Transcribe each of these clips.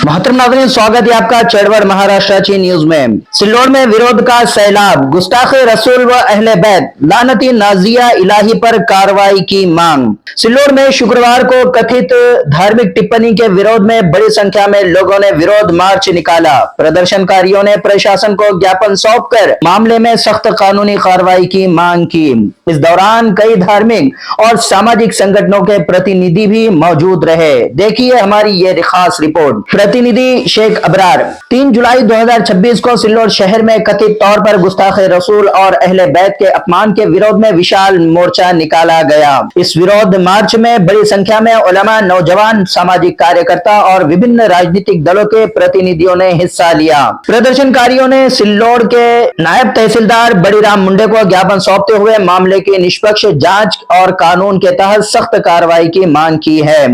मोहतरम नाज़रीन, स्वागत है आपका चढ़वड़ महाराष्ट्र न्यूज में। सिल्लोड में विरोध का सैलाब, गुस्ताखे रसूल व अहले बैत, लानती नाजिया इलाही पर कार्रवाई की मांग। सिल्लोड में शुक्रवार को कथित धार्मिक टिप्पणी के विरोध में बड़ी संख्या में लोगों ने विरोध मार्च निकाला। प्रदर्शनकारियों ने प्रशासन को ज्ञापन सौंपकर मामले में सख्त कानूनी कार्रवाई की मांग की। इस दौरान कई धार्मिक और सामाजिक संगठनों के प्रतिनिधि भी मौजूद रहे। देखिए हमारी ये खास रिपोर्ट। प्रतिनिधि शेख अबरार। 3 जुलाई 2026 को सिल्लोड शहर में कथित तौर पर गुस्ताखे रसूल और अहले बैत के अपमान के विरोध में विशाल मोर्चा निकाला गया। इस विरोध मार्च में बड़ी संख्या में उलमा, नौजवान, सामाजिक कार्यकर्ता और विभिन्न राजनीतिक दलों के प्रतिनिधियों ने हिस्सा लिया। प्रदर्शनकारियों ने सिल्लोड के नायब तहसीलदार बड़ीराम मुंडे को ज्ञापन सौंपते हुए मामले की निष्पक्ष जांच और कानून के तहत सख्त कार्रवाई की मांग की है।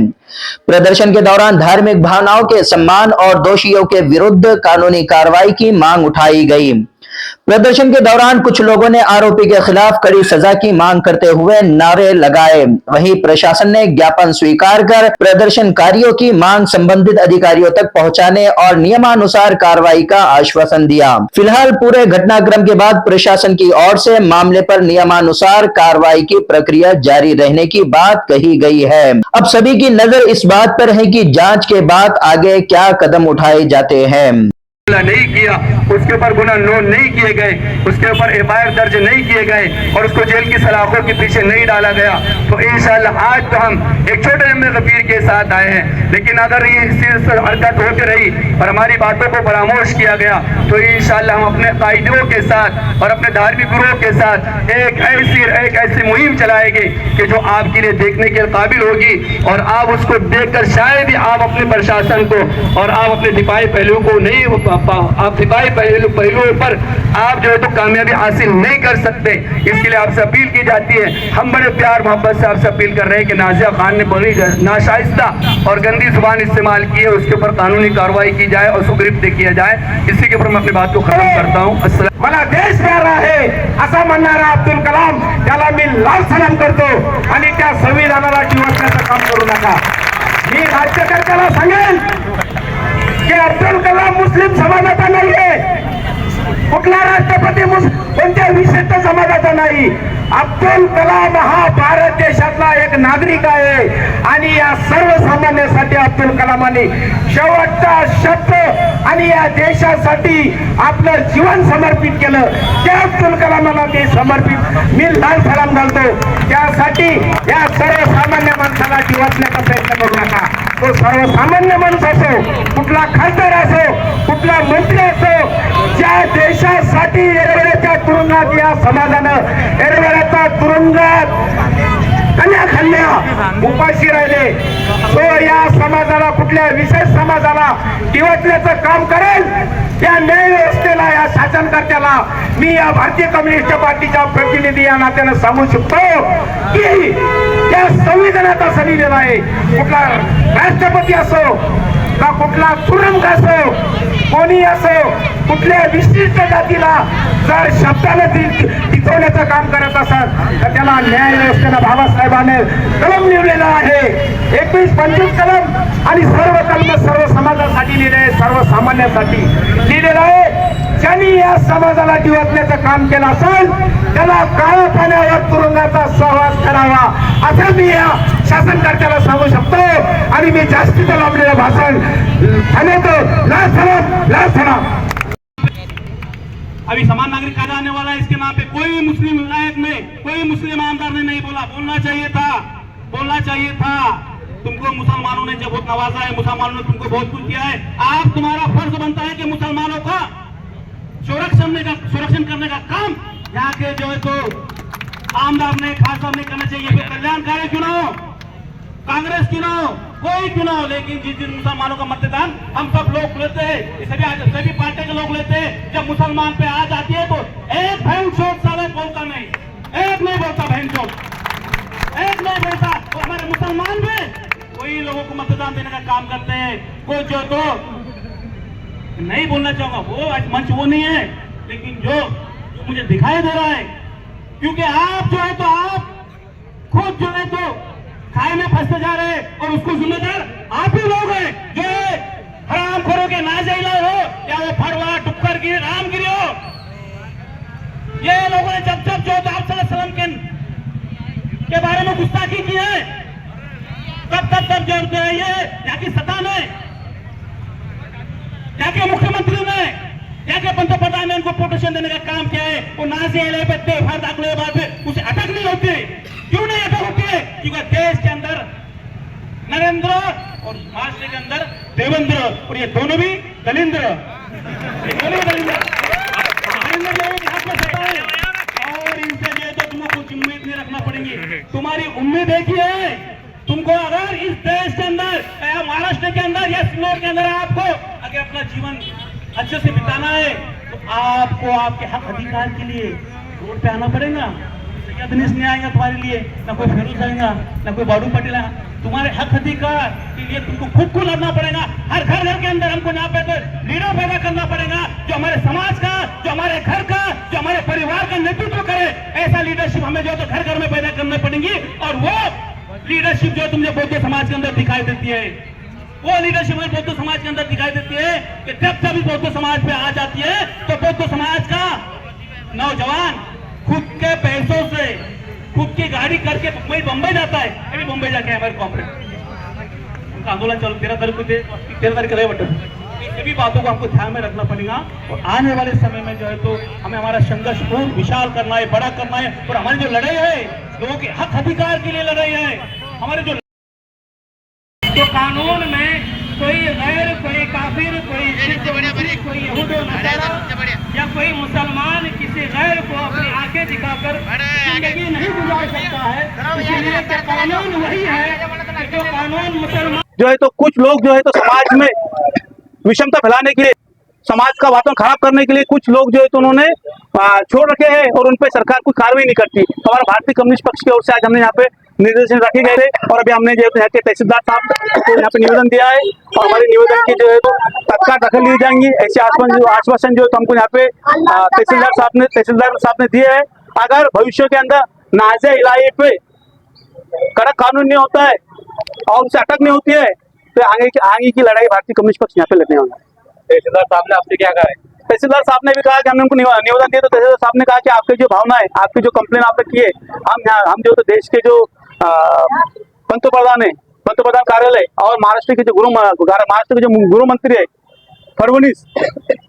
प्रदर्शन के दौरान धार्मिक भावनाओं के सम्मान और दोषियों के विरुद्ध कानूनी कार्रवाई की मांग उठाई गई। प्रदर्शन के दौरान कुछ लोगों ने आरोपी के खिलाफ कड़ी सजा की मांग करते हुए नारे लगाए। वहीं प्रशासन ने ज्ञापन स्वीकार कर प्रदर्शनकारियों की मांग संबंधित अधिकारियों तक पहुंचाने और नियमानुसार कार्रवाई का आश्वासन दिया। फिलहाल पूरे घटनाक्रम के बाद प्रशासन की ओर से मामले पर नियमानुसार कार्रवाई की प्रक्रिया जारी रहने की बात कही गई है। अब सभी की नजर इस बात पर है कि जांच के बाद आगे क्या कदम उठाए जाते हैं। नहीं किया, उसके ऊपर गुनाह नोट नहीं किए गए, उसके ऊपर एफआईआर दर्ज नहीं किए गए और उसको जेल की सलाखों के पीछे नहीं डाला गया, तो इंशाअल्लाह आज तो हम एक छोटे लंबे कबीर के साथ आए हैं। लेकिन अगर ये हरकत होती रही और हमारी बातों को फरामोश किया गया तो इंशाअल्लाह हम अपने कायदों के साथ और अपने धार्मिक गुरुओं के साथ एक ऐसी मुहिम चलाएंगे कि जो आपके लिए देखने के काबिल होगी और आप उसको देखकर शायद ही आप अपने प्रशासन को और आप अपने दिफाई पहलुओं को नहीं आप दिफाई पहलुओं पर आप जो है तो कामयाबी हासिल नहीं कर सकते। इसके लिए आपसे अपील की जाती है। हम बड़े प्यार मोहब्बत से आपसे अपील कर रहे हैं कि नाजिया खान ने बड़ी नाशाइस्ता और गंदी जुबान इस्तेमाल की है, उसके ऊपर कानूनी कार्रवाई की जाए और उसको गिरफ्तार किया जाए। इसी के ऊपर मैं अपनी बात को खत्म करता हूँ। मला देश प्यारा आहे असं म्हणणारा अब्दुल कलाम, त्याला मी लाल सलाम करतो आणि त्या संविधानाला जिवंतण्याचं काम करू नका। मी राज्यकर्त्याला सांगेन की अब्दुल कलाम मुस्लिम समाजाचा नाहीये, कुठला राष्ट्रपती कोणत्या विशिष्ट समाजाचा नाही। अब्दुल कलाम हा भारत देशातला एक नागरिक आहे आणि या सर्वसामान्यांसाठी अब्दुल कलामांनी शेवटचा शब्द आणि या देशासाठी आपलं जीवन समर्पित केलं। त्या अब्दुल कलामांना ते समर्पित मी लाल सलाम घालतो। त्यासाठी या सर्वसामान्य माणसाला जिवंतण्याचा प्रयत्न करू नका। तो सर्वसामान्य माणूस असो, कुठला खासदार असो, कुठला मंत्री असो, ज्या देशासाठी एरवेळेच्या तुरुंगात या समाजानं एरवेळेच्या तुरुंगात कन्या उपाशी राहिले, तो या समाजाला कुठल्या विशेष समाजाला दिवसण्याचं काम करेल। त्या न्याय व्यवस्थेला, या शासनकर्त्याला मी या भारतीय कम्युनिस्ट पार्टीच्या प्रतिनिधी या नात्यानं सांगू शकतो की त्या संविधानात असं लिहिलेलं आहे, कुठला राष्ट्रपती असो का कुठला तुरुंग असो, कोणी असो, कुठल्या विशिष्ट जातीला जर शब्दाने टिकवण्याचं काम करत असाल तर त्याला न्याय व्यवस्थेला बाबासाहेबांनी कलम लिहिलेला आहे। 21-25 कलम आणि सर्व कलम सर्व समाजासाठी लिहिले आहे, सर्वसामान्यांसाठी लिहिलेलं आहे। ज्यांनी या समाजाला दिवसण्याचं काम केलं असेल त्याला काळ्या पाण्यावर तुरुंगाचा सहवास करावा असं मी या शासनकर्त्याला सांगू शकतो। आणि मी जास्तीचं लांबलेलं भाषण थांबवतो। लाल सलाम। अभी समान नागरिक कायदा आने वाला है, इसके नाम पे कोई मुस्लिम विधायक ने, कोई मुस्लिम आमदार ने नहीं बोला। बोलना चाहिए था। तुमको मुसलमानों ने जब बहुत नवाजा है, मुसलमानों ने तुमको बहुत कुछ किया है। आप तुम्हारा फर्ज बनता है कि मुसलमानों का संरक्षण करने का काम यहाँ के जो है तो आमदार ने, खासदार ने करना चाहिए। फिर कल्याणकारी चुनाव, कांग्रेस चुनाव, कोई चुनाव, लेकिन जिस दिन मुसलमानों का मतदान हम सब लोग लेते हैं, सभी पार्टी के लोग लेते हैं, जब मुसलमान पे आ जाती है तो एक बहन चोट साले बोलता नहीं, एक नहीं बोलता बहन चोट, एक नहीं बोलता। तो हमारे मुसलमान भी वही लोगों को मतदान देने का काम करते हैं। कोई जो तो नहीं बोलना चाहूंगा, वो मंच वो नहीं है, लेकिन जो मुझे दिखाई दे रहा है, क्योंकि आप जो है तो आप खुद जो है तो खाए में फंसते जा रहे हैं और उसको जिम्मेदार आप ही लोग हैं जो हरामखोरों के नाजेला हो या वो फड़वा टुक्कर गिरी रामगिरी हो। ये लोगों ने जब जब जो आप सल्लल्लाहु अलैहि वसल्लम के बारे में गुस्ताखी की है तब जोड़ते हैं ये यहाँ की सत्ता में, यहाँ के मुख्यमंत्री ने, यहाँ के पंतप्रधान ने उनको प्रोटेक्शन देने का काम किया है। वो नाजी एले पे त्योहार दाखिले बाद में उसे अटक नहीं होती। क्यों नहीं अटक होती है? क्योंकि देश के अंदर नरेंद्र और महाराष्ट्र के अंदर देवेंद्र और ये दोनों भी दलिंद्र, लोगों के हाथ में सत्ता है और इनसे जो है तो तुमको कुछ उम्मीद नहीं रखना पड़ेगी। तुम्हारी उम्मीद एक ही है, तुमको अगर इस देश के अंदर या महाराष्ट्र के अंदर या सिल्लोड के अंदर आपको अगर अपना जीवन अच्छे से बिताना है तो आपको आपके हक अधिकार के लिए रोड पे आना पड़ेगा। सैयदनीस नहीं आएगा तुम्हारे लिए, ना कोई फेरूज आएगा, ना कोई बाडू पटेल आएगा। तुम्हारे हक अधिकार के लिए तुमको खुद को लड़ना पड़ेगा। हर घर के अंदर हमको यहाँ पे तो लीडर पैदा करना पड़ेगा जो हमारे समाज का, जो हमारे घर का, जो हमारे परिवार का नेतृत्व करे। ऐसा लीडरशिप हमें जो तो घर घर में पैदा करना पड़ेगी और वो लीडरशिप जो तुमने बौद्ध समाज के अंदर दिखाई देती है, वो लीडरशिप में बौद्ध समाज के अंदर दिखाई देती है कि जब बौद्ध समाज पे आ जाती है तो बौद्ध समाज का नौजवान खुद के पैसों से खुद की गाड़ी करके बम्बई जाता है। अभी बम्बई जाके हमारे कॉर्पोरेट उनका आंदोलन चलो 13 तारीख रहे बटे। ये भी बातों को हमको ध्यान में रखना पड़ेगा और आने वाले समय में जो है तो हमें हमारा संघर्ष और विशाल करना है, बड़ा करना है और हमारी जो लड़ाई है लोगों के हक अधिकार के लिए लड़ाई है। हमारे जो तो कानून में कोई गैर, कोई काफिर, कोई सिख, कोई यहूद नसारा या कोई मुसलमान किसी गैर को अपनी आंखें दिखाकर जिंदगी नहीं गुजार सकता है। इसलिए कि कानून वही है जो कानून मुसलमान जो है तो कुछ लोग जो है तो समाज में विषमता फैलाने के लिए, समाज का वातावरण खराब करने के लिए कुछ लोग जो है तो उन्होंने छोड़ रखे हैं और उन पर सरकार कोई कार्रवाई नहीं करती। हमारा भारतीय कम्युनिस्ट पक्ष की ओर से आज हमने यहाँ पे निर्देशन रखे गए थे और अभी हमने जो है यहाँ के तहसीलदार साहब को यहाँ पे निवेदन दिया है और हमारे निवेदन की जो है तो तत्काल दखल ली जाएंगी। ऐसे आश्वासन जो है तो हमको यहाँ पे तहसीलदार साहब ने दिए है। अगर भविष्य के अंदर नाज़े इलाके पे कड़क कानून नहीं होता है और उनसे अटक नहीं होती है तो आगे की लड़ाई भारतीय कम्युनिस्ट पक्ष यहाँ पे लड़ने वाला है। तहसीलदार साहब ने आपसे क्या कहा है? तहसीलदार साहब ने भी कहा कि हमने उनको निवेदन दिया तो तहसीलदार साहब ने कहा कि आपके जो भावना है, आपकी जो कंप्लेन आपने की है, हम जो तो देश के जो पंतप्रधान कार्यालय और महाराष्ट्र के जो गृह मंत्री है फडणवीस,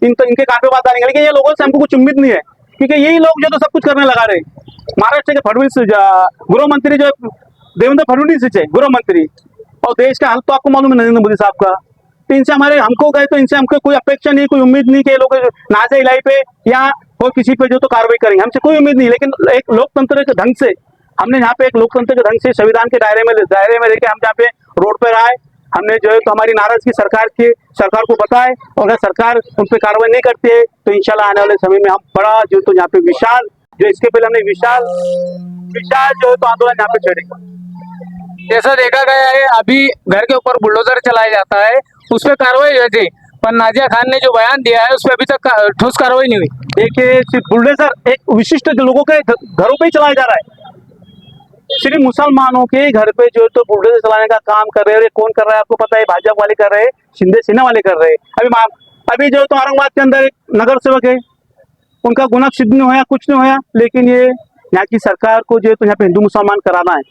इनके काफी बात डालेंगे। लेकिन ये लोगों से हमको कुछ उम्मीद नहीं है क्योंकि यही लोग जो तो सब कुछ करने लगा रहे। महाराष्ट्र के फडणवीस गृह मंत्री जो देवेंद्र फडणवीस है गृह मंत्री, और देश का हाल तो आपको मालूम है नरेंद्र मोदी साहब का। तो इनसे हमको गए तो इनसे हमको कोई अपेक्षा नहीं, कोई उम्मीद नहीं कि लोग नाज़े इलाके पे या कोई किसी पे जो तो कार्रवाई करेंगे, हमसे कोई उम्मीद नहीं। लेकिन एक लोकतंत्र के ढंग से हमने यहाँ पे एक लोकतंत्र के ढंग से संविधान के दायरे में लेके हम यहाँ पे रोड पर आए। हमने जो है तो हमारी नाराजगी सरकार को बताए और अगर सरकार उन पर कार्रवाई नहीं करती है तो इंशाल्लाह आने वाले समय में हम बड़ा जो तो यहाँ पे विशाल जो इसके पहले हमने विशाल जो है तो आंदोलन यहाँ पे छेड़ेंगे। जैसा देखा गया है अभी घर के ऊपर बुलडोजर चलाया जाता है, उस पर कार्रवाई हुई थी, पर नाजिया खान ने जो बयान दिया है उस पर अभी तक ठोस कार्रवाई नहीं हुई। देखिए सिर्फ बुलडोजर एक विशिष्ट लोगों के घरों पे ही चलाया जा रहा है, सिर्फ मुसलमानों के घर पे जो तो बुलडोजर चलाने का काम कर रहे हैं। कौन कर रहा है आपको पता है? भाजपा वाले कर रहे हैं, शिंदे सेना वाले कर रहे हैं। अभी जो तो औरंगाबाद के अंदर एक नगर सेवक है, उनका गुनाह सिद्ध नहीं हुआ, कुछ नहीं हुआ, लेकिन ये यहाँ की सरकार को जो है तो यहाँ पे हिंदू मुसलमान कराना है,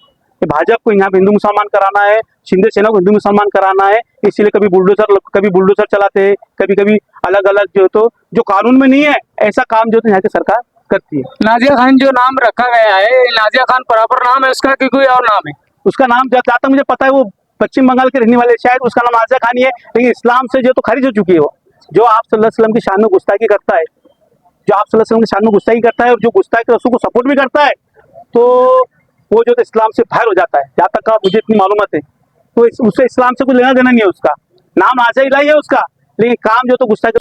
भाजपा को यहाँ पे हिंदू मुसलमान कराना है, शिंदे सेना को हिंदू मुसलमान कराना है। इसीलिए कभी बुलडोजर चलाते हैं, कभी अलग अलग जो तो जो कानून में नहीं है ऐसा काम जो तो यहाँ की सरकार करती है। नाजिया खान जो नाम रखा गया है, नाजिया खान प्रॉपर नाम है उसका कि कोई और नाम है? उसका नाम जहाँ तक मुझे पता है वो पश्चिम बंगाल के रहने वाले, शायद उसका नाम नाजिया खान ही है, लेकिन इस्लाम से जो तो खारिज हो चुकी है। वो जो आप सल्लल्लाहु अलैहि वसल्लम की शान में गुस्ताखी करता है, जो आप सल्लल्लाहु अलैहि वसल्लम की शान में गुस्ताखी करता है और जो गुस्ताखी रसूल को सपोर्ट भी करता है, तो वो जो तो इस्लाम से बाहर हो जाता है। जहाँ तक मुझे इतनी मालूमात है तो उससे इस्लाम से कुछ लेना देना नहीं है। उसका नाम नाज़िया इलाही है उसका, लेकिन काम जो तो गुस्ताखी